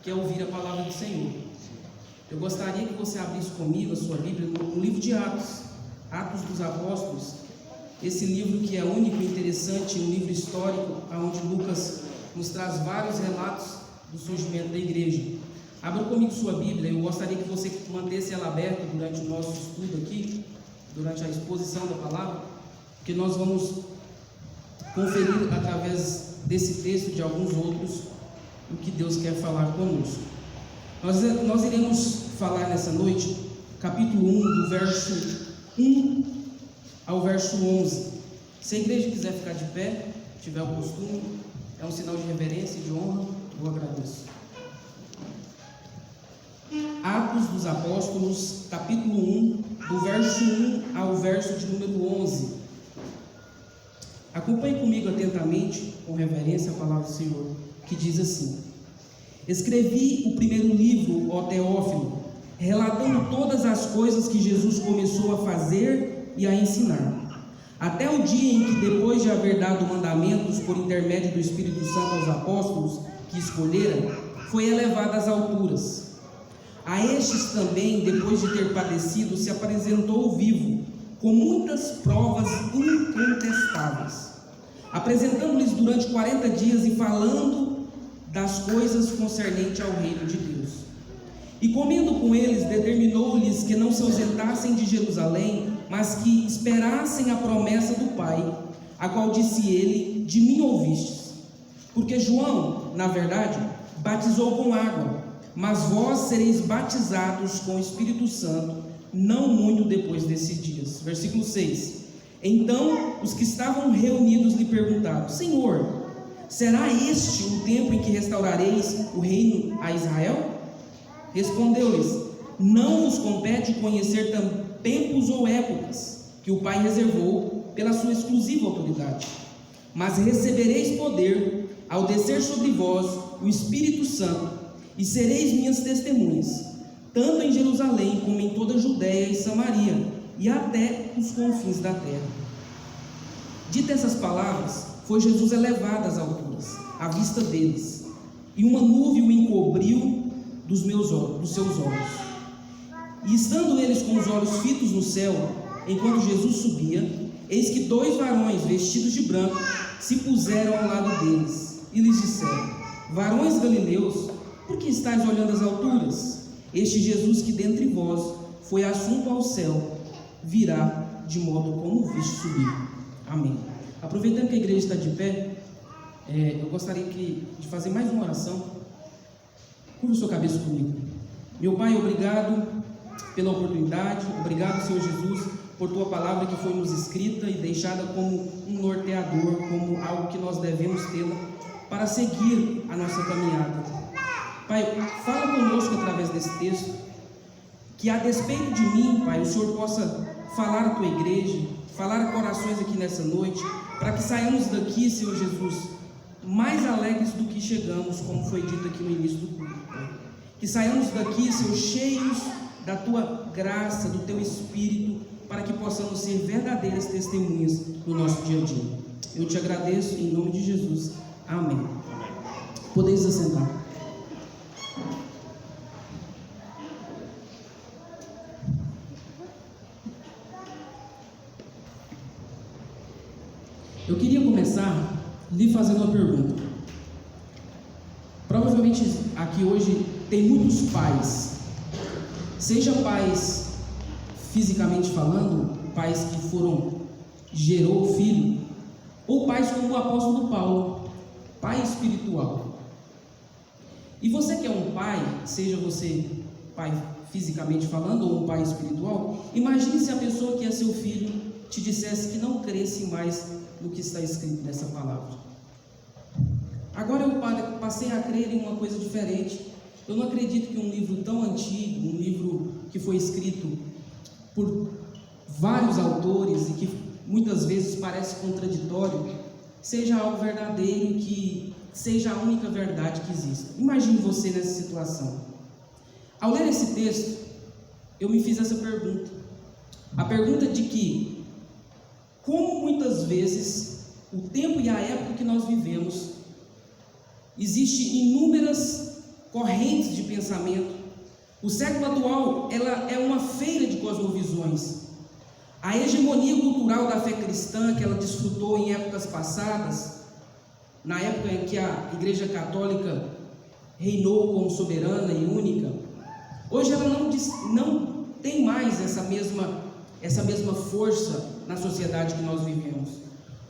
que é ouvir a palavra do Senhor. Eu gostaria que você abrisse comigo a sua Bíblia no livro de Atos, Atos dos Apóstolos, esse livro que é único e interessante, um livro histórico, onde Lucas nos traz vários relatos do surgimento da igreja. Abra comigo sua Bíblia, eu gostaria que você mantesse ela aberta durante o nosso estudo aqui, durante a exposição da palavra, porque nós vamos conferir através desse texto, de alguns outros, o que Deus quer falar conosco. Nós iremos falar nessa noite, capítulo 1, do verso 1 ao verso 11. Se a igreja quiser ficar de pé, tiver o costume, é um sinal de reverência e de honra, eu agradeço. Atos dos Apóstolos, capítulo 1, do verso 1 ao verso de número 11. Acompanhe comigo atentamente, com reverência, a palavra do Senhor, que diz assim: Escrevi o primeiro livro, ó Teófilo, relatando todas as coisas que Jesus começou a fazer e a ensinar, até o dia em que, depois de haver dado mandamentos por intermédio do Espírito Santo aos apóstolos que escolhera, foi elevado às alturas. A estes também, depois de ter padecido, se apresentou vivo, com muitas provas incontestáveis, apresentando-lhes durante 40 dias e falando das coisas concernentes ao reino de Deus. E comendo com eles, determinou-lhes que não se ausentassem de Jerusalém, mas que esperassem a promessa do Pai, a qual disse ele: de mim ouvistes. Porque João, na verdade, batizou com água, mas vós sereis batizados com o Espírito Santo, não muito depois desses dias. Versículo 6. Então os que estavam reunidos lhe perguntaram: Senhor, será este o tempo em que restaurareis o reino a Israel? Respondeu-lhes: não vos compete conhecer tempos ou épocas que o Pai reservou pela sua exclusiva autoridade, mas recebereis poder ao descer sobre vós o Espírito Santo, e sereis minhas testemunhas, tanto em Jerusalém como em toda a Judéia e Samaria, e até os confins da terra. Dita essas palavras, foi Jesus elevado às alturas, à vista deles, e uma nuvem o encobriu dos seus olhos. E estando eles com os olhos fitos no céu, enquanto Jesus subia, eis que 2 varões vestidos de branco se puseram ao lado deles, e lhes disseram: varões galileus, por que estáis olhando às alturas? Este Jesus que dentre vós foi assunto ao céu, virá de modo como o viste subir. Amém. Aproveitando que a igreja está de pé, eu gostaria de fazer mais uma oração. Curva sua cabeça comigo. Meu Pai, obrigado pela oportunidade, obrigado, Senhor Jesus, por Tua palavra que foi nos escrita e deixada como um norteador, como algo que nós devemos tê-la para seguir a nossa caminhada. Pai, fala conosco através desse texto, que a despeito de mim, Pai, o Senhor possa falar à Tua igreja, falar a corações aqui nessa noite, para que saiamos daqui, Senhor Jesus, mais alegres do que chegamos, como foi dito aqui no início do culto, Pai. Que saiamos daqui, Senhor, cheios da Tua graça, do Teu Espírito, para que possamos ser verdadeiras testemunhas no nosso dia a dia. Eu te agradeço em nome de Jesus. Amém. Podeis assentar. Eu queria começar lhe fazendo uma pergunta. Provavelmente aqui hoje tem muitos pais, seja pais fisicamente falando, pais que gerou filho, ou pais como o apóstolo Paulo, pai espiritual. E você que é um pai, seja você pai fisicamente falando ou um pai espiritual, imagine se a pessoa que é seu filho te dissesse que não cresce mais no que está escrito nessa palavra. Agora eu passei a crer em uma coisa diferente. Eu não acredito que um livro tão antigo, um livro que foi escrito por vários autores e que muitas vezes parece contraditório, seja algo verdadeiro, que seja a única verdade que exista. Imagine você nessa situação. Ao ler esse texto, eu me fiz essa pergunta. A pergunta de que, como muitas vezes, o tempo e a época que nós vivemos, existem inúmeras correntes de pensamento. O século atual ela é uma feira de cosmovisões. A hegemonia cultural da fé cristã que ela desfrutou em épocas passadas, na época em que a Igreja Católica reinou como soberana e única, hoje ela não tem mais essa mesma força na sociedade que nós vivemos.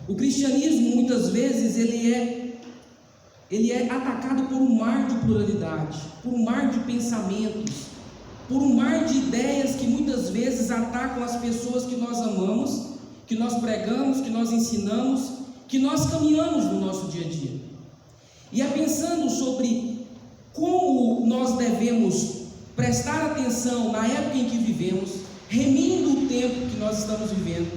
O cristianismo, muitas vezes, ele é atacado por um mar de pluralidade, por um mar de pensamentos, por um mar de ideias que muitas vezes atacam as pessoas que nós amamos, que nós pregamos, que nós ensinamos, que nós caminhamos no nosso dia a dia. E é pensando sobre como nós devemos prestar atenção na época em que vivemos, remindo o tempo que nós estamos vivendo,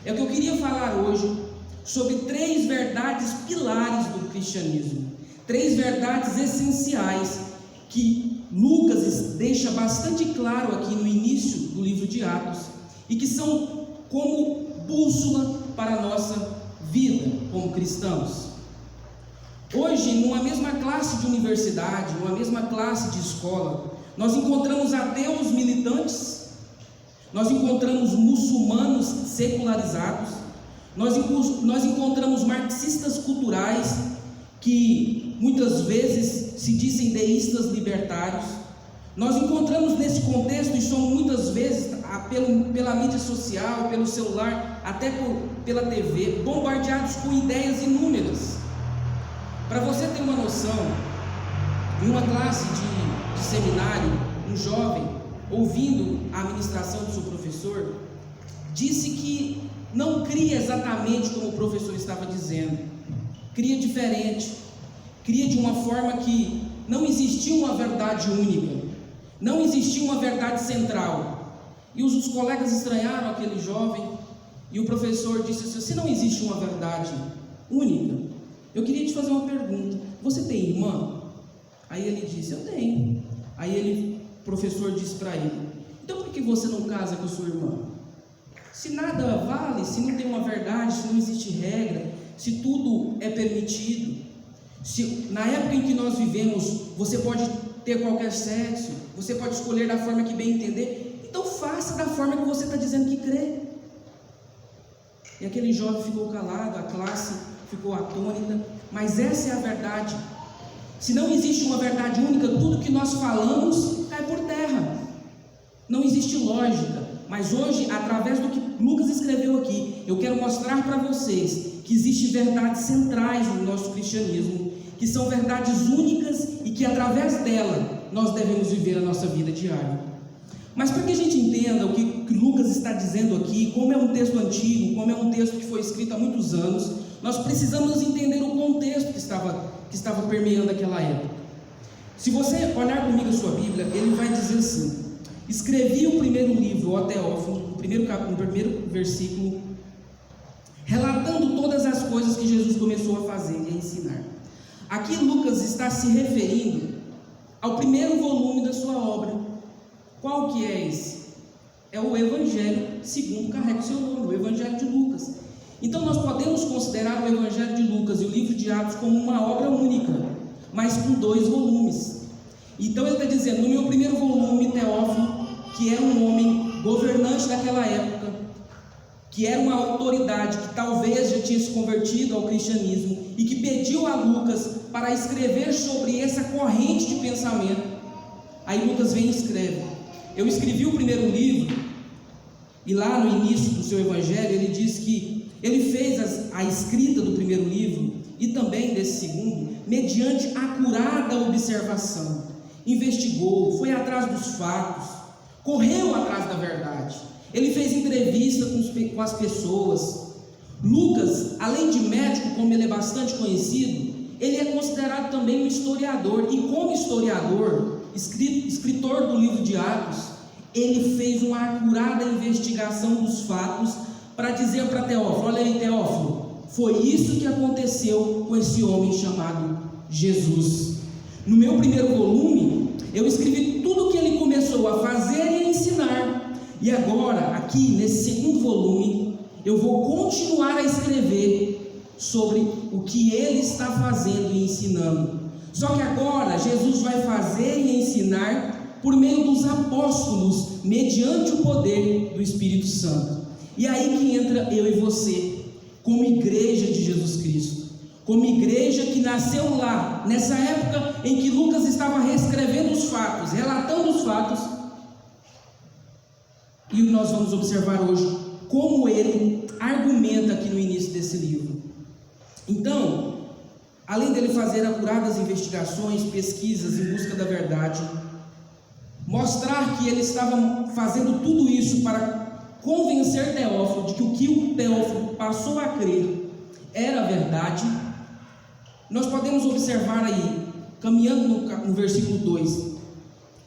é o que eu queria falar hoje sobre 3 verdades pilares do cristianismo, 3 verdades essenciais que Lucas deixa bastante claro aqui no início do livro de Atos e que são como bússola para a nossa vida como cristãos. Hoje, numa mesma classe de universidade, numa mesma classe de escola, nós encontramos ateus militantes, nós encontramos muçulmanos secularizados, nós encontramos marxistas culturais que muitas vezes se dizem deístas libertários. Nós encontramos nesse contexto, e somos muitas vezes pela mídia social, pelo celular, até pela TV, bombardeados com ideias inúmeras. Para você ter uma noção, em uma classe de seminário, um jovem, ouvindo a ministração do seu professor, disse que não cria exatamente como o professor estava dizendo, cria diferente, cria de uma forma que não existia uma verdade única, não existia uma verdade central. E os colegas estranharam aquele jovem, e o professor disse assim: se não existe uma verdade única, eu queria te fazer uma pergunta, você tem irmã? Aí ele disse: eu tenho. Aí o professor disse para ele: então por que você não casa com sua irmã? Se nada vale, se não tem uma verdade, se não existe regra, se tudo é permitido, se na época em que nós vivemos você pode ter qualquer sexo, você pode escolher da forma que bem entender, então faça da forma que você está dizendo que crê. E aquele jovem ficou calado, a classe ficou atônita, mas essa é a verdade. Se não existe uma verdade única, tudo que nós falamos cai por terra, não existe lógica. Mas hoje, através do que Lucas escreveu aqui, eu quero mostrar para vocês que existem verdades centrais no nosso cristianismo, que são verdades únicas e que através dela nós devemos viver a nossa vida diária. Mas para que a gente entenda o que Lucas está dizendo aqui, como é um texto antigo, como é um texto que foi escrito há muitos anos, nós precisamos entender o contexto que estava permeando aquela época. Se você olhar comigo a sua Bíblia, ele vai dizer assim: escrevi o primeiro livro, ó Teófilo, no primeiro versículo, relatando todas as coisas que Jesus começou a fazer e a ensinar. Aqui Lucas está se referindo ao primeiro volume da sua obra. Qual que é esse? É o Evangelho segundo carrega o seu nome, o Evangelho de Lucas. Então nós podemos considerar o Evangelho de Lucas e o livro de Atos como uma obra única, mas com 2 volumes. Então ele está dizendo: no meu primeiro volume, Teófilo, que era um homem governante daquela época, que era uma autoridade que talvez já tinha se convertido ao cristianismo e que pediu a Lucas para escrever sobre essa corrente de pensamento. Aí Lucas vem e escreve: eu escrevi o primeiro livro, e lá no início do seu evangelho ele diz que ele fez a escrita do primeiro livro e também desse segundo mediante acurada observação, investigou, foi atrás dos fatos, correu atrás da verdade, ele fez entrevista com as pessoas. Lucas, além de médico, como ele é bastante conhecido, ele é considerado também um historiador, e como historiador, escritor do livro de Atos, ele fez uma acurada investigação dos fatos para dizer para Teófilo: olha aí, Teófilo, foi isso que aconteceu com esse homem chamado Jesus. No meu primeiro volume, eu escrevi tudo o que ele começou a fazer e a ensinar, e agora, aqui nesse segundo volume, eu vou continuar a escrever sobre o que ele está fazendo e ensinando. Só que agora Jesus vai ensinar por meio dos apóstolos, mediante o poder do Espírito Santo. E aí que entra eu e você, como igreja de Jesus Cristo, como igreja que nasceu lá, nessa época em que Lucas estava reescrevendo os fatos, relatando os fatos, e nós vamos observar hoje como ele argumenta aqui no início desse livro. Então, além dele fazer apuradas investigações, pesquisas em busca da verdade, mostrar que ele estava fazendo tudo isso para convencer Teófilo de que o Teófilo passou a crer era verdade, nós podemos observar aí, caminhando no versículo 2,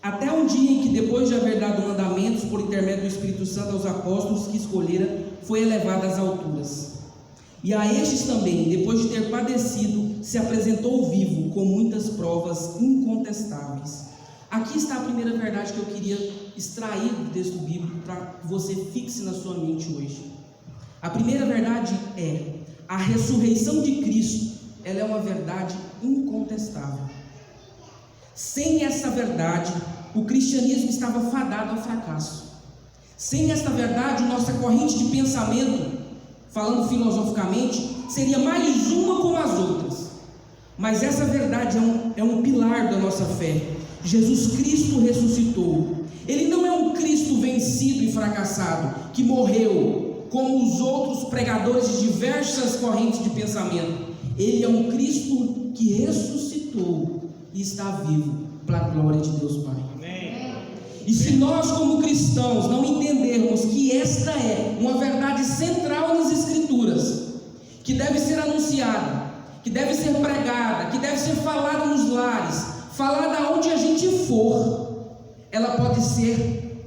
até um dia em que, depois de haver dado mandamentos por intermédio do Espírito Santo aos apóstolos que escolhera, foi elevado às alturas. E a estes também, depois de ter padecido, se apresentou vivo com muitas provas incontestáveis. Aqui está a primeira verdade que eu queria extrair do texto bíblico para que você fixe na sua mente hoje. A primeira verdade é: a ressurreição de Cristo, ela é uma verdade incontestável. Sem essa verdade, o cristianismo estava fadado ao fracasso. Sem esta verdade, nossa corrente de pensamento, falando filosoficamente, seria mais uma como as outras. Mas essa verdade é um pilar da nossa fé. Jesus Cristo ressuscitou. Ele não é um Cristo vencido e fracassado, que morreu, como os outros pregadores de diversas correntes de pensamento. Ele é um Cristo que ressuscitou e está vivo, para a glória de Deus Pai. Amém. E se nós, como cristãos, não entendermos que esta é uma verdade central nas Escrituras, que deve ser anunciada, que deve ser pregada, que deve ser falada nos lares, falada onde a gente for, ela pode ser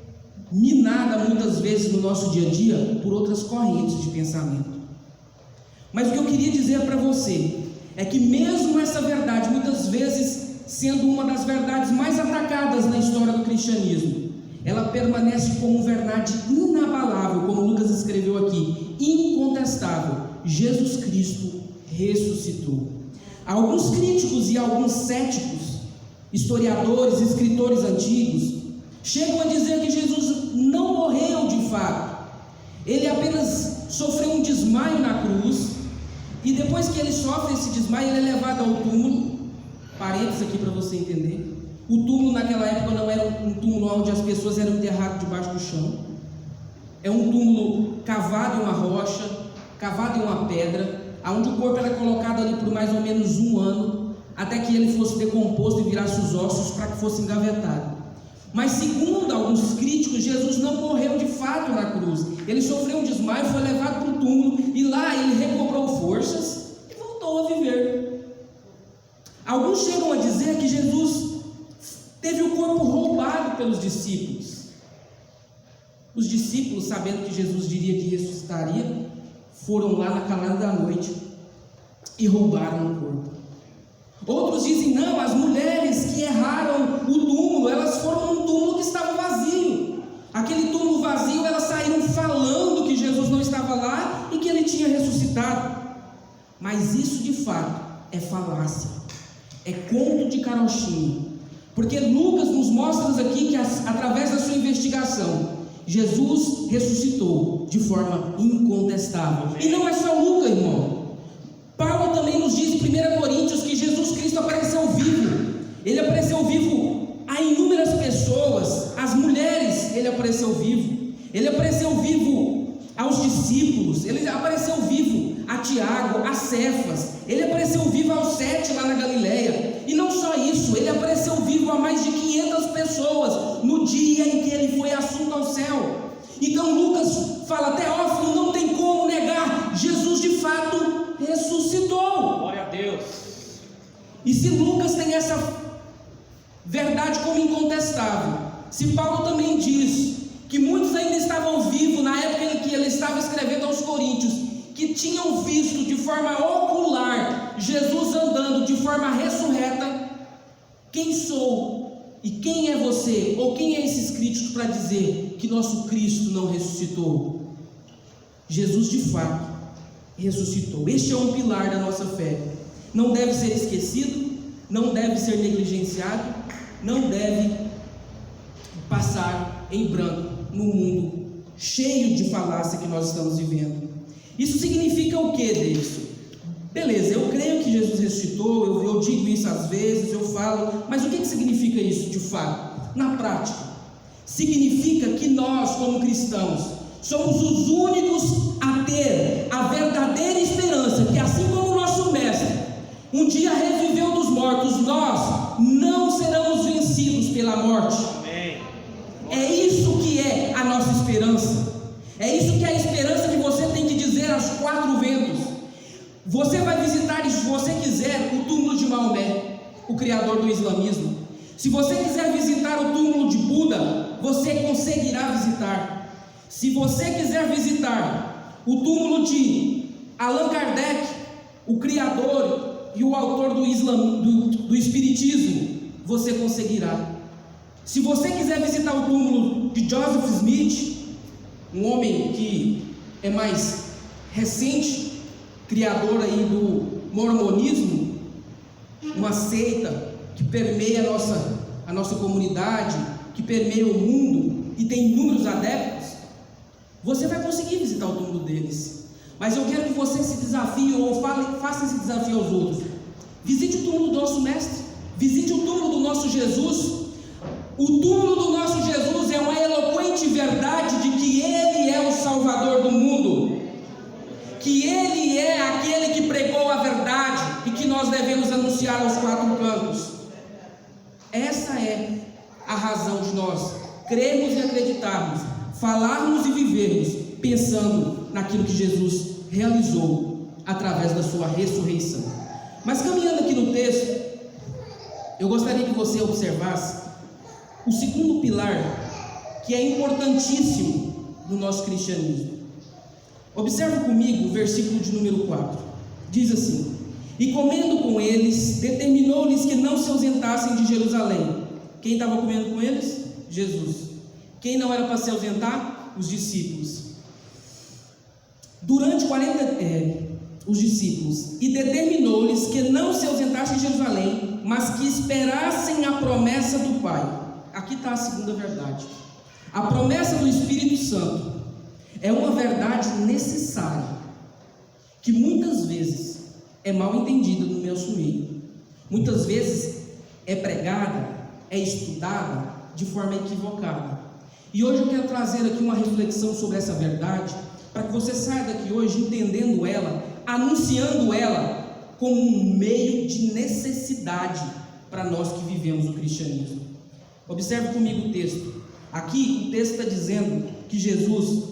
minada muitas vezes no nosso dia a dia por outras correntes de pensamento. Mas o que eu queria dizer para você é que mesmo essa verdade, muitas vezes sendo uma das verdades mais atacadas na história do cristianismo, ela permanece como verdade inabalável, como Lucas escreveu aqui, incontestável. Jesus Cristo ressuscitou. Alguns críticos e alguns céticos, historiadores, escritores antigos, chegam a dizer que Jesus não morreu de fato. Ele apenas sofreu um desmaio na cruz, e depois que ele sofre esse desmaio, ele é levado ao túmulo. Parênteses aqui para você entender. O túmulo naquela época não era um túmulo onde as pessoas eram enterradas debaixo do chão. É um túmulo cavado em uma rocha, cavado em uma pedra, onde o corpo era colocado ali por mais ou menos 1 ano, até que ele fosse decomposto e virasse os ossos para que fosse engavetado. Mas segundo alguns críticos, Jesus não morreu de fato na cruz. Ele sofreu um desmaio, foi levado para o túmulo, e lá ele recobrou forças e voltou a viver. Alguns chegam a dizer que Jesus teve o corpo roubado pelos discípulos. Os discípulos, sabendo que Jesus diria que ressuscitaria, foram lá na calada da noite e roubaram o corpo. Outros dizem: não, as mulheres que erraram o túmulo, elas foram num túmulo que estava vazio. Aquele túmulo vazio, elas saíram falando que Jesus não estava lá e que ele tinha ressuscitado. Mas isso de fato é falácia, é conto de carochinha, porque Lucas nos mostra aqui que através da sua investigação, Jesus ressuscitou de forma incontestável. E não é só Lucas, irmão. Paulo também nos diz em 1 Coríntios que Jesus Cristo apareceu vivo. Ele apareceu vivo a inúmeras pessoas. As mulheres, ele apareceu vivo. Ele apareceu vivo aos discípulos. Ele apareceu vivo a Tiago, a Cefas. Ele apareceu vivo aos 7 lá na Galileia. E não só isso, ele apareceu vivo a mais de 500 pessoas no dia em que ele foi assunto ao céu. Então Lucas fala: Teófilo, não tem como negar, Jesus de fato ressuscitou. Glória a Deus. E se Lucas tem essa verdade como incontestável, se Paulo também diz que muitos ainda estavam vivos na época em que ele estava escrevendo aos Coríntios, que tinham visto de forma ocular Jesus andando de forma ressurreta, quem sou e quem é você, ou quem é esses críticos para dizer que nosso Cristo não ressuscitou? Jesus de fato ressuscitou. Este é um pilar da nossa fé. Não deve ser esquecido, não deve ser negligenciado, não deve passar em branco no mundo cheio de falácia que nós estamos vivendo. Isso significa o que, Deus? Beleza, eu creio que Jesus ressuscitou, eu digo isso às vezes, eu falo, mas o que significa isso de fato? Na prática, significa que nós, como cristãos, somos os únicos a ter a verdadeira esperança, que assim como o nosso mestre um dia reviveu dos mortos, nós não seremos vencidos pela morte. Amém. É isso que é a nossa esperança. É isso que é a esperança que você tem que dizer aos quatro ventos. Você vai visitar, se você quiser, o túmulo de Maomé, o criador do islamismo. Se você quiser visitar o túmulo de Buda, você conseguirá visitar. Se você quiser visitar o túmulo de Allan Kardec, o criador e o autor do espiritismo, você conseguirá. Se você quiser visitar o túmulo de Joseph Smith, um homem que é mais recente, criador aí do mormonismo, uma seita que permeia a nossa comunidade, que permeia o mundo e tem inúmeros adeptos, você vai conseguir visitar o túmulo deles. Mas eu quero que você se desafie, ou faça esse desafio aos outros. Visite o túmulo do nosso mestre, visite o túmulo do nosso Jesus. O túmulo do nosso Jesus é uma eloquente verdade de que Ele é o Salvador do mundo, que Ele é aquele que pregou a verdade e que nós devemos anunciar aos quatro cantos. Essa é a razão de nós crermos e acreditarmos, falarmos e vivermos pensando naquilo que Jesus realizou através da sua ressurreição. Mas caminhando aqui no texto, eu gostaria que você observasse o segundo pilar, que é importantíssimo no nosso cristianismo. Observe comigo o versículo de número 4. Diz assim: e comendo com eles, determinou-lhes que não se ausentassem de Jerusalém. Quem estava comendo com eles? Jesus. Quem não era para se ausentar? Os discípulos. Durante 40 os discípulos, e determinou-lles que não se ausentassem de Jerusalém, mas que esperassem a promessa do Pai. Aqui está a segunda verdade. A promessa do Espírito Santo é uma verdade necessária, que muitas vezes é mal entendida no nosso meio. Muitas vezes é pregada, é estudada de forma equivocada. E hoje eu quero trazer aqui uma reflexão sobre essa verdade, para que você saia daqui hoje entendendo ela, anunciando ela como um meio de necessidade para nós que vivemos o cristianismo. Observe comigo o texto. Aqui o texto está dizendo que Jesus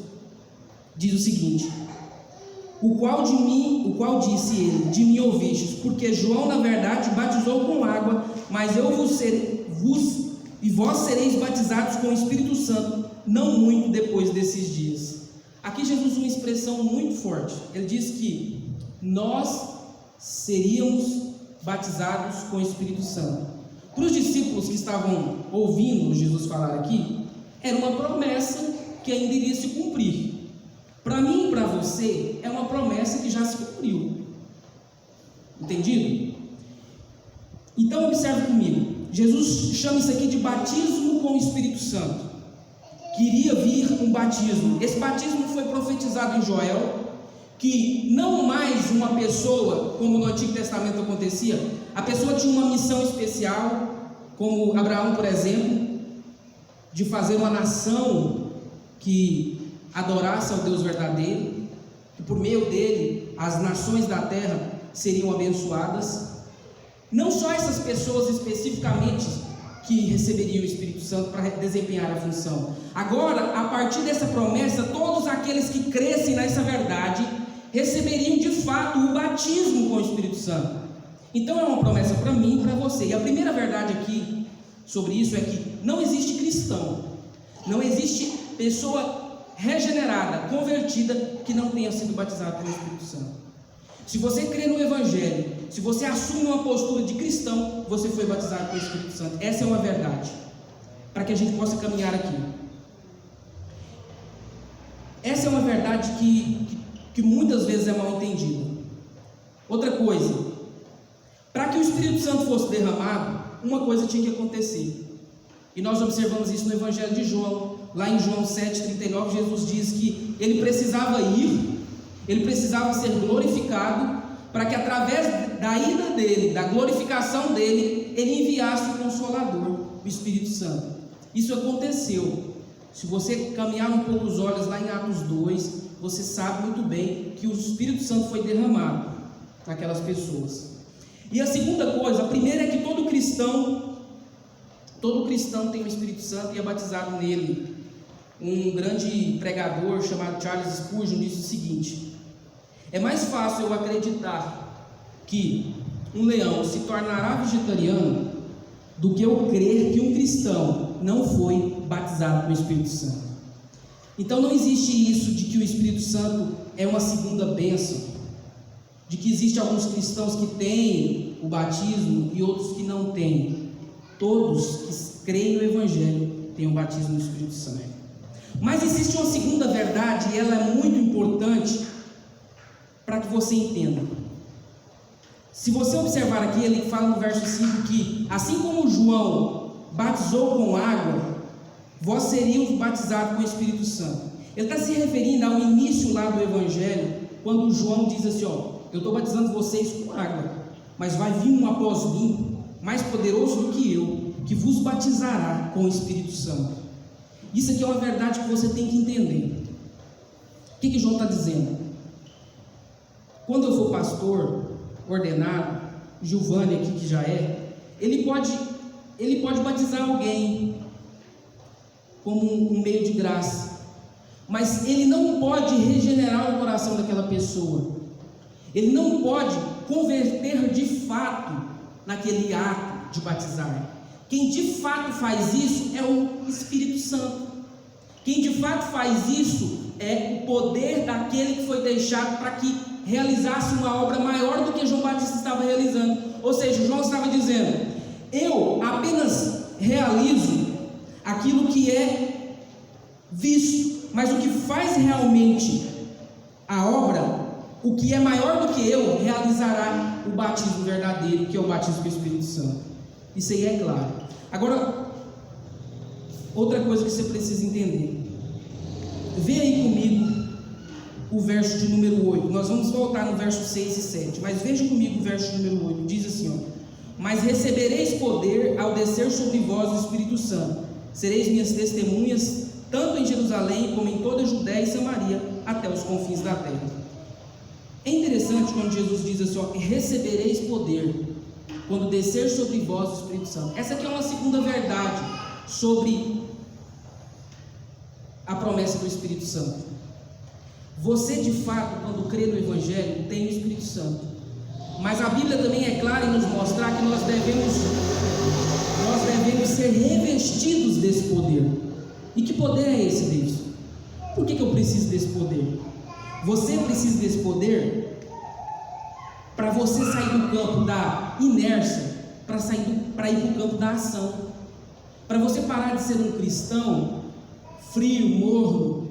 diz o seguinte: o qual disse ele, de mim ouvistes, porque João na verdade batizou com água, mas vós sereis batizados com o Espírito Santo, não muito depois desses dias. Aqui Jesus usa uma expressão muito forte. Ele diz que nós seríamos batizados com o Espírito Santo. Para os discípulos que estavam ouvindo Jesus falar aqui, era uma promessa que ainda iria se cumprir. Para mim e para você, é uma promessa que já se cumpriu. Entendido? Então observe comigo. Jesus chama isso aqui de batismo com o Espírito Santo. Queria vir um batismo. Esse batismo foi profetizado em Joel, que não mais uma pessoa, como no Antigo Testamento acontecia, a pessoa tinha uma missão especial, como Abraão, por exemplo, de fazer uma nação que adorasse ao Deus verdadeiro, que por meio dele as nações da terra seriam abençoadas. Não só essas pessoas especificamente que receberiam o Espírito Santo para desempenhar a função. Agora, a partir dessa promessa, todos aqueles que crescem nessa verdade receberiam de fato o batismo com o Espírito Santo. Então é uma promessa para mim e para você. E a primeira verdade aqui sobre isso é que não existe cristão, não existe pessoa regenerada, convertida, que não tenha sido batizada pelo Espírito Santo. Se você crê no Evangelho, se você assume uma postura de cristão, você foi batizado pelo Espírito Santo. Essa é uma verdade, para que a gente possa caminhar aqui. Essa é uma verdade que muitas vezes é mal entendida. Outra coisa, para que o Espírito Santo fosse derramado, uma coisa tinha que acontecer. E nós observamos isso no Evangelho de João. Lá em João 7,39, Jesus diz que ele precisava ir, ele precisava ser glorificado, para que através da ida dele, da glorificação dele, ele enviasse o Consolador, o Espírito Santo. Isso aconteceu. Se você caminhar um pouco os olhos lá em Atos 2, você sabe muito bem que o Espírito Santo foi derramado naquelas pessoas. E a segunda coisa, a primeira é que todo cristão tem o Espírito Santo e é batizado nele. Um grande pregador chamado Charles Spurgeon disse o seguinte: é mais fácil eu acreditar que um leão se tornará vegetariano do que eu crer que um cristão não foi batizado com o Espírito Santo. Então não existe isso de que o Espírito Santo é uma segunda bênção, de que existem alguns cristãos que têm o batismo e outros que não têm. Todos que creem no Evangelho têm o batismo no Espírito Santo. Mas existe uma segunda verdade, e ela é muito importante para que você entenda. Se você observar aqui, ele fala no verso 5 que, assim como João batizou com água, vós seríamos batizados com o Espírito Santo. Ele está se referindo ao início lá do Evangelho, quando João diz assim: ó, eu estou batizando vocês com água, mas vai vir um após mim, mais poderoso do que eu, que vos batizará com o Espírito Santo. Isso aqui é uma verdade que você tem que entender. O que João está dizendo? Quando eu for pastor ordenado, Giovanni aqui que já é, ele pode batizar alguém como um meio de graça, mas ele não pode regenerar o coração daquela pessoa. Ele não pode converter de fato naquele ato de batizar. Quem de fato faz isso é o Espírito Santo. Quem de fato faz isso é o poder daquele que foi deixado para que realizasse uma obra maior do que João Batista estava realizando. Ou seja, João estava dizendo: eu apenas realizo aquilo que é visto, mas o que faz realmente a obra, o que é maior do que eu, realizará o batismo verdadeiro, que é o batismo do Espírito Santo. Isso aí é claro. Agora, outra coisa que você precisa entender. Vê aí comigo o verso de número 8. Nós vamos voltar no verso 6 e 7. Mas veja comigo o verso de número 8. Diz assim, ó: mas recebereis poder ao descer sobre vós o Espírito Santo. Sereis minhas testemunhas, tanto em Jerusalém como em toda a Judéia e Samaria, até os confins da terra. É interessante quando Jesus diz assim, ó, recebereis poder quando descer sobre vós o Espírito Santo. Essa aqui é uma segunda verdade sobre a promessa do Espírito Santo. Você de fato, quando crê no Evangelho, tem o Espírito Santo. Mas a Bíblia também é clara em nos mostrar que nós devemos ser revestidos desse poder. E que poder é esse, Deus? Por que eu preciso desse poder? Você precisa desse poder para você sair do campo da inércia, para ir para o campo da ação. Para você parar de ser um cristão frio, morno,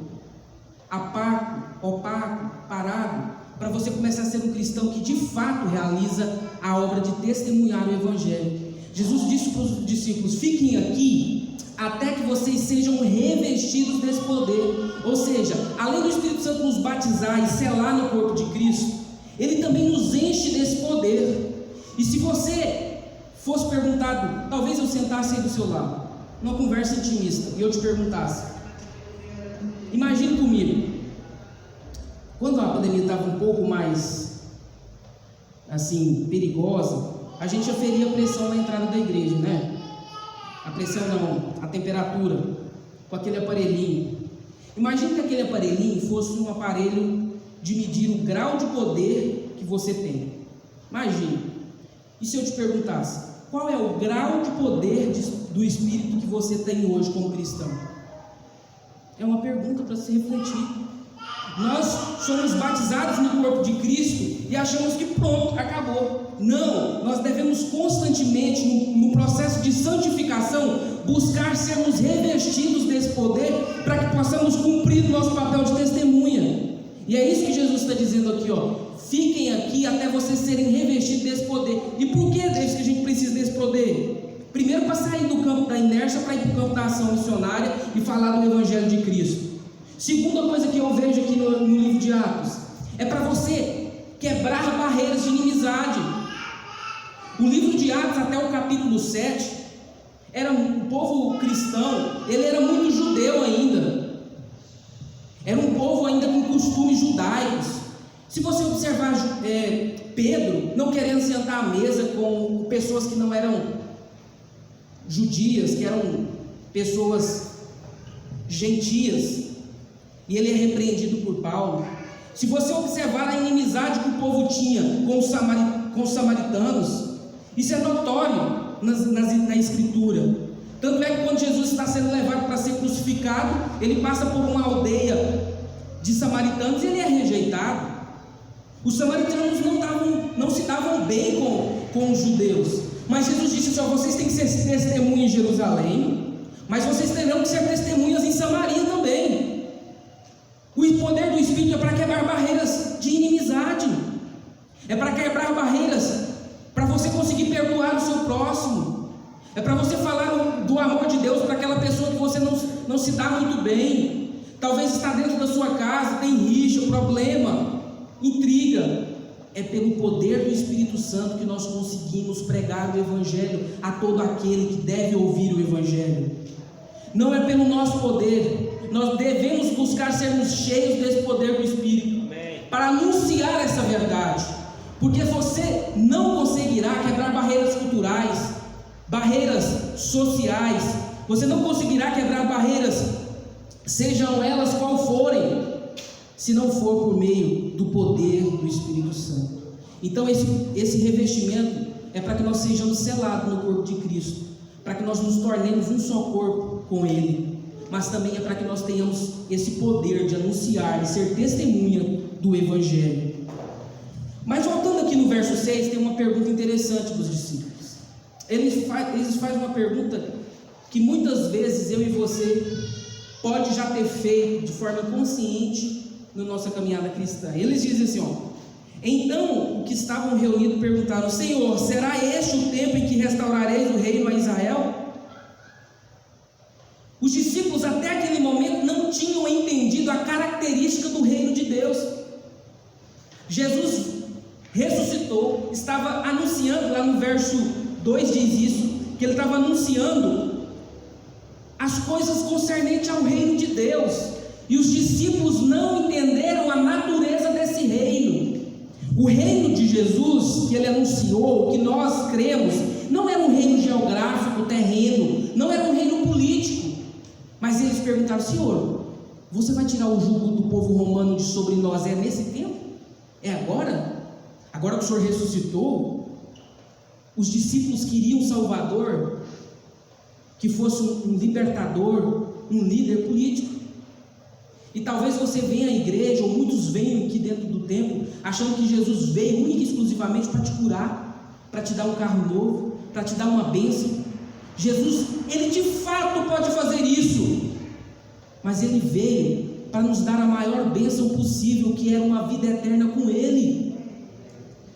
opaco, parado, para você começar a ser um cristão que de fato realiza a obra de testemunhar o Evangelho. Jesus disse para os discípulos: fiquem aqui até que vocês sejam revestidos desse poder. Ou seja, além do Espírito Santo nos batizar e selar no corpo de Cristo, Ele também nos enche desse poder. E se você fosse perguntado, talvez eu sentasse aí do seu lado, numa conversa intimista, e eu te perguntasse, imagine comigo, quando a pandemia estava um pouco mais assim, perigosa, a gente aferia a pressão na entrada da igreja, né? A pressão não, a temperatura, com aquele aparelhinho. Imagine que aquele aparelhinho fosse um aparelho de medir o grau de poder que você tem. Imagine. E se eu te perguntasse, qual é o grau de poder do Espírito que você tem hoje como cristão? É uma pergunta para se refletir. Nós somos batizados no corpo de Cristo e achamos que pronto, acabou. Não, nós devemos constantemente, no processo de santificação, buscar sermos revestidos desse poder para que possamos cumprir o nosso papel de testemunha. E é isso que Jesus está dizendo aqui, ó. Fiquem aqui até vocês serem revestidos desse poder. E por que, Deus, que a gente precisa desse poder? Primeiro, para sair do campo da inércia, para ir para o campo da ação missionária e falar do Evangelho de Cristo. Segunda coisa que eu vejo aqui no livro de Atos, é para você quebrar barreiras de inimizade. O livro de Atos, até o capítulo 7, era um povo cristão, ele era muito judeu ainda. Era um povo ainda com costumes judaicos. Se você observar Pedro não querendo sentar à mesa com pessoas que não eram judias, que eram pessoas gentias, e ele é repreendido por Paulo. Se você observar a inimizade que o povo tinha com os samaritanos, isso é notório na Escritura. Tanto é que quando Jesus está sendo levado para ser crucificado, ele passa por uma aldeia de samaritanos e ele é rejeitado. Os samaritanos não se davam bem com os judeus, mas Jesus disse assim: vocês têm que ser testemunhas em Jerusalém, mas vocês terão que ser testemunhas em Samaria também. O poder do Espírito é para quebrar barreiras de inimizade, é para quebrar barreiras, para você conseguir perdoar o seu próximo, é para você falar do amor de Deus para aquela pessoa que você não se dá muito bem. Talvez está dentro da sua casa, tem rixa, problema, intriga. É pelo poder do Espírito Santo que nós conseguimos pregar o Evangelho a todo aquele que deve ouvir o Evangelho. Não é pelo nosso poder. Nós devemos buscar sermos cheios desse poder do Espírito. Amém. Para anunciar essa verdade, porque você não conseguirá quebrar barreiras culturais, barreiras sociais. Você não conseguirá quebrar barreiras, sejam elas qual forem, se não for por meio do poder do Espírito Santo. Então esse revestimento é para que nós sejamos selados no corpo de Cristo, para que nós nos tornemos um só corpo com Ele, mas também é para que nós tenhamos esse poder de anunciar e ser testemunha do Evangelho. Mas voltando aqui no verso 6, tem uma pergunta interessante dos discípulos. Eles fazem uma pergunta que muitas vezes eu e você pode já ter feito de forma consciente na nossa caminhada cristã. Eles dizem assim: então os que estavam reunidos perguntaram: Senhor, será este o tempo em que restaurareis o reino a Israel? Os discípulos até aquele momento não tinham entendido a característica do reino de Deus. Jesus ressuscitou, estava anunciando, lá no verso 2 diz isso, que ele estava anunciando as coisas concernentes ao reino de Deus. E os discípulos não entenderam a natureza desse reino. O reino de Jesus, que ele anunciou, que nós cremos, não era um reino geográfico, terreno, não era um reino político. Mas eles perguntaram: Senhor, você vai tirar o jugo do povo romano de sobre nós? É nesse tempo? É agora? Agora que o Senhor ressuscitou? Os discípulos queriam um Salvador que fosse um libertador, um líder político. E talvez você venha à igreja, ou muitos venham aqui dentro do templo, achando que Jesus veio única e exclusivamente para te curar, para te dar um carro novo, para te dar uma bênção. Jesus, ele de fato pode fazer isso, mas ele veio para nos dar a maior bênção possível, que era uma vida eterna com ele,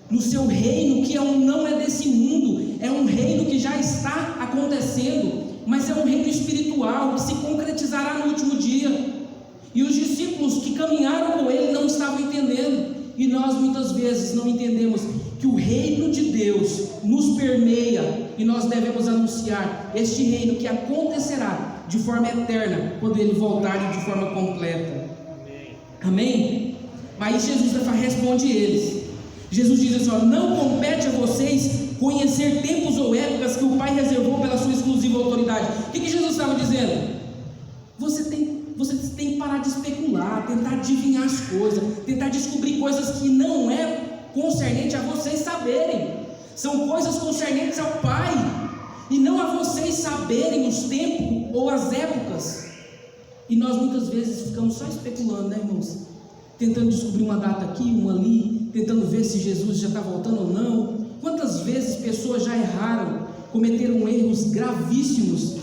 no seu reino, que não é desse mundo, é um reino que já está acontecendo, mas é um reino espiritual, que se concretizará no último dia. E os discípulos que caminharam com ele não estavam entendendo, e nós muitas vezes não entendemos que o reino de Deus nos permeia, e nós devemos anunciar este reino que acontecerá de forma eterna, quando ele voltar de forma completa. Amém? Mas Jesus responde eles. Jesus diz assim: não compete a vocês conhecer tempos ou épocas que o Pai reservou pela sua exclusiva autoridade. O que Jesus estava dizendo? Você tem que parar de especular, tentar adivinhar as coisas, tentar descobrir coisas que não é concernente a vocês saberem. São coisas concernentes ao Pai, e não a vocês saberem os tempos ou as épocas. E nós muitas vezes ficamos só especulando, né, irmãos? Tentando descobrir uma data aqui, uma ali, tentando ver se Jesus já está voltando ou não. Quantas vezes pessoas já erraram, cometeram erros gravíssimos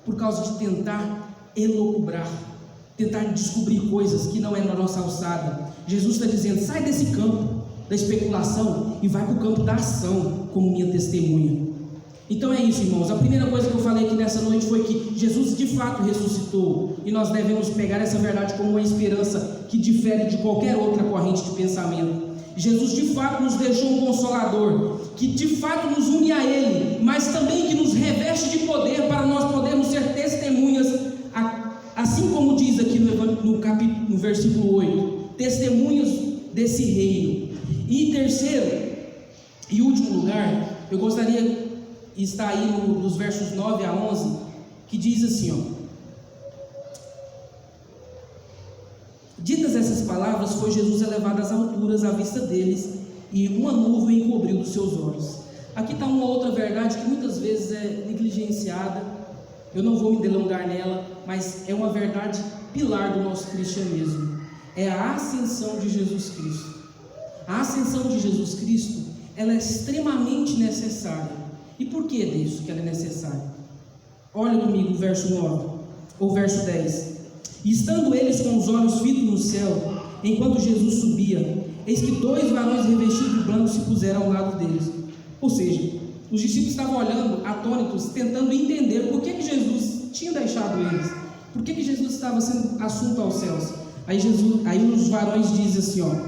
por causa de tentar elocubrar, tentar descobrir coisas que não é na nossa alçada. Jesus está dizendo: sai desse campo da especulação e vai para o campo da ação como minha testemunha. Então é isso, irmãos. A primeira coisa que eu falei aqui nessa noite foi que Jesus de fato ressuscitou, e nós devemos pegar essa verdade como uma esperança que difere de qualquer outra corrente de pensamento. Jesus de fato nos deixou um Consolador, que de fato nos une a Ele, mas também que nos reveste de poder para nós podermos ser testemunhas, assim como diz aqui no versículo 8, testemunhas desse reino. E em terceiro e último lugar, eu gostaria está aí nos versos 9 a 11, que diz assim, ditas essas palavras, foi Jesus elevado às alturas à vista deles, e uma nuvem encobriu dos seus olhos. Aqui está uma outra verdade que muitas vezes é negligenciada, eu não vou me delongar nela, mas é uma verdade pilar do nosso cristianismo, é a ascensão de Jesus Cristo. A ascensão de Jesus Cristo, ela é extremamente necessária. E por que disso que ela é necessária? Olha comigo o verso 9, ou verso 10. E estando eles com os olhos fitos no céu, enquanto Jesus subia, eis que 2 varões revestidos de branco se puseram ao lado deles. Ou seja, os discípulos estavam olhando, atônitos, tentando entender por que Jesus tinha deixado eles, por que Jesus estava sendo assunto aos céus. Aí os varões dizem assim,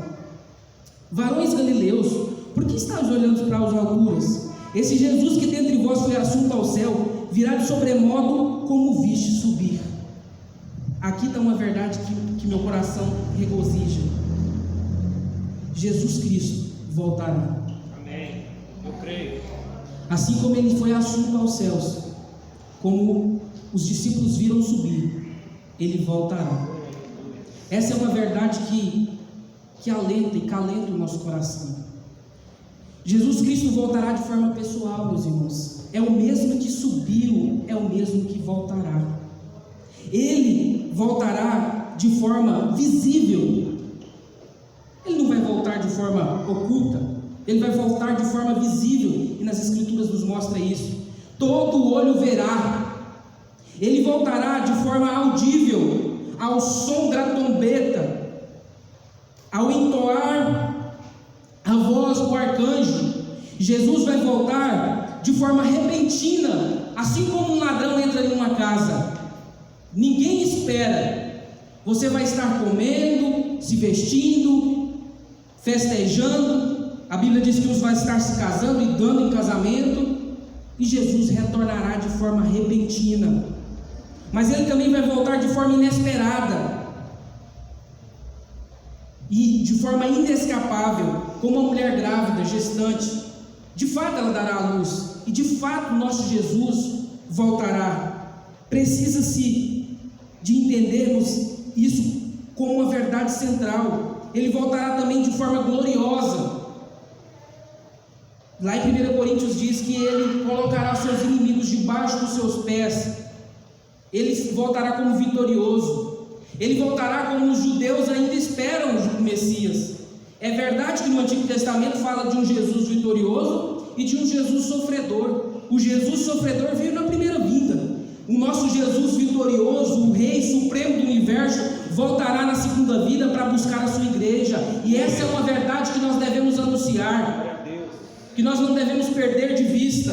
varões galileus, por que estáis olhando para as alturas? Esse Jesus que dentre vós foi assunto ao céu, virá de sobremodo como viste subir. Aqui está uma verdade que meu coração regozija. Jesus Cristo voltará. Amém. Eu creio. Assim como ele foi assunto aos céus, como os discípulos viram subir, ele voltará. Essa é uma verdade que alenta e calenta o nosso coração. Jesus Cristo voltará de forma pessoal, meus irmãos. É o mesmo que subiu, é o mesmo que voltará. Ele voltará de forma visível. Ele não vai voltar de forma oculta. Ele vai voltar de forma visível. E nas Escrituras nos mostra isso. Todo olho verá. Ele voltará de forma audível, ao som da trombeta, ao entoar a voz do arcanjo. Jesus vai voltar de forma repentina, assim como um ladrão entra em uma casa. Ninguém espera. Você vai estar comendo, se vestindo, festejando. A Bíblia diz que uns vai estar se casando e dando em casamento, e Jesus retornará de forma repentina. Mas ele também vai voltar de forma inesperada e de forma inescapável, como uma mulher grávida, gestante. De fato ela dará à luz, e de fato nosso Jesus voltará. Precisa-se de entendermos isso como uma verdade central. Ele voltará também de forma gloriosa. Lá em 1 Coríntios diz que ele colocará seus inimigos debaixo dos seus pés. Ele voltará como vitorioso. Ele voltará como os judeus ainda esperam o Messias. É verdade que no Antigo Testamento fala de um Jesus vitorioso e de um Jesus sofredor. O Jesus sofredor veio na primeira vinda. O nosso Jesus vitorioso, o Rei Supremo do Universo, voltará na segunda vida para buscar a sua igreja. E essa é uma verdade que nós devemos anunciar, que nós não devemos perder de vista.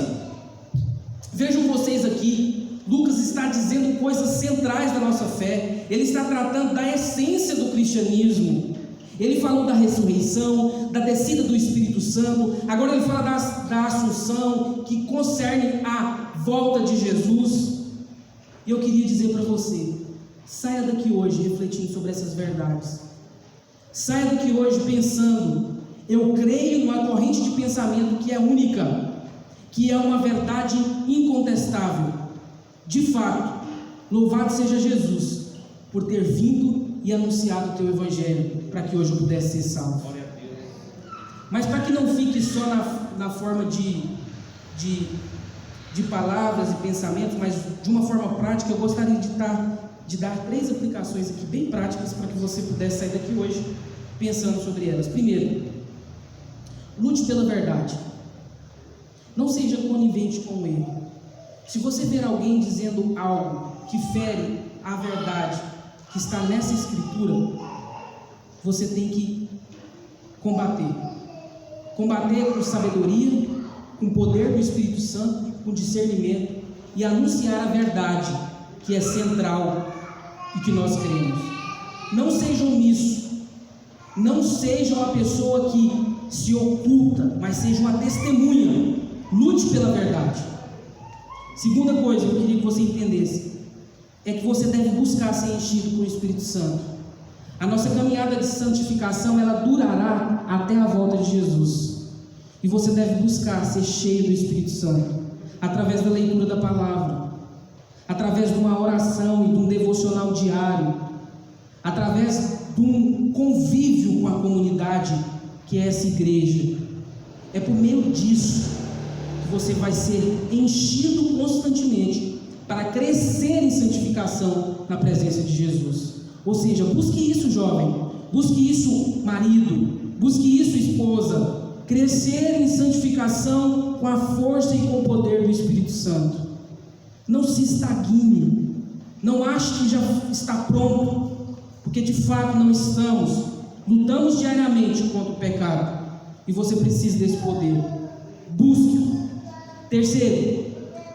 Vejam vocês aqui, Lucas está dizendo coisas centrais da nossa fé. Ele está tratando da essência do cristianismo. Ele falou da ressurreição, da descida do Espírito Santo. Agora ele fala da assunção, que concerne a volta de Jesus. E eu queria dizer para você, saia daqui hoje refletindo sobre essas verdades. Saia daqui hoje pensando, eu creio numa corrente de pensamento que é única, que é uma verdade incontestável. De fato, louvado seja Jesus por ter vindo e anunciado o teu evangelho, para que hoje eu pudesse ser salvo. Mas para que não fique só na forma de palavras e pensamentos, mas de uma forma prática, eu gostaria de dar 3 aplicações aqui bem práticas para que você pudesse sair daqui hoje pensando sobre elas. Primeiro, lute pela verdade. Não seja conivente com o erro. Se você ver alguém dizendo algo que fere a verdade que está nessa escritura, você tem que combater com sabedoria, com o poder do Espírito Santo, com discernimento e anunciar a verdade, que é central e que nós cremos. Não sejam omissos, não sejam a pessoa que se oculta, mas sejam a testemunha. Lute pela verdade. Segunda coisa que eu queria que você entendesse é que você deve buscar ser enchido com o Espírito Santo. A nossa caminhada de santificação, ela durará até a volta de Jesus. E você deve buscar ser cheio do Espírito Santo, através da leitura da palavra, através de uma oração e de um devocional diário, através de um convívio com a comunidade que é essa igreja. É por meio disso que você vai ser enchido constantemente para crescer em santificação na presença de Jesus. Ou seja, busque isso, jovem, busque isso, marido, busque isso, esposa, crescer em santificação com a força e com o poder do Espírito Santo. Não se estagne, não ache que já está pronto, porque de fato não estamos. Lutamos diariamente contra o pecado e você precisa desse poder. Busque. Terceiro,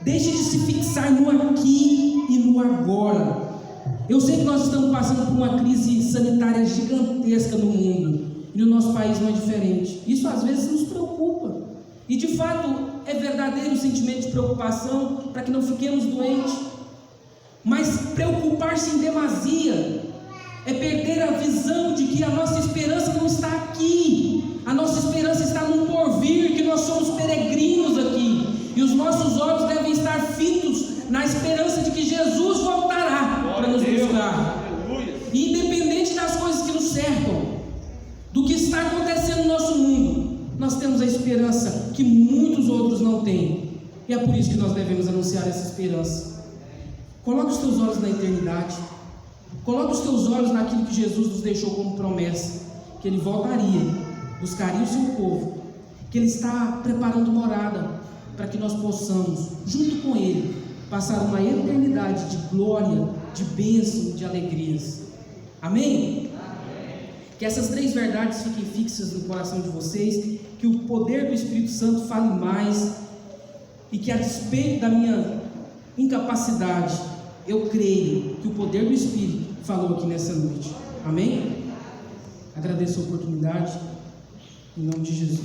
deixe de se fixar no aqui e no agora. Eu sei que nós estamos passando por uma crise sanitária gigantesca no mundo, e no nosso país não é diferente. Isso às vezes nos preocupa, e de fato é verdadeiro o sentimento de preocupação para que não fiquemos doentes. Mas preocupar-se em demasia é perder a visão de que a nossa esperança não está aqui. A nossa esperança está no porvir, que nós somos peregrinos aqui, e os nossos olhos devem estar fitos na esperança de que Jesus voltará para nos buscar. E independente das coisas que nos cercam, do que está acontecendo no nosso mundo, nós temos a esperança que muitos outros não têm, e é por isso que nós devemos anunciar essa esperança. Coloque os teus olhos na eternidade, coloque os teus olhos naquilo que Jesus nos deixou como promessa, que Ele voltaria, buscaria o seu povo, que Ele está preparando morada para que nós possamos, junto com Ele, passar uma eternidade de glória, de bênção, de alegrias. Amém? Que essas três verdades fiquem fixas no coração de vocês, que o poder do Espírito Santo fale mais, e que, a despeito da minha incapacidade, eu creio que o poder do Espírito falou aqui nessa noite. Amém? Agradeço a oportunidade, em nome de Jesus.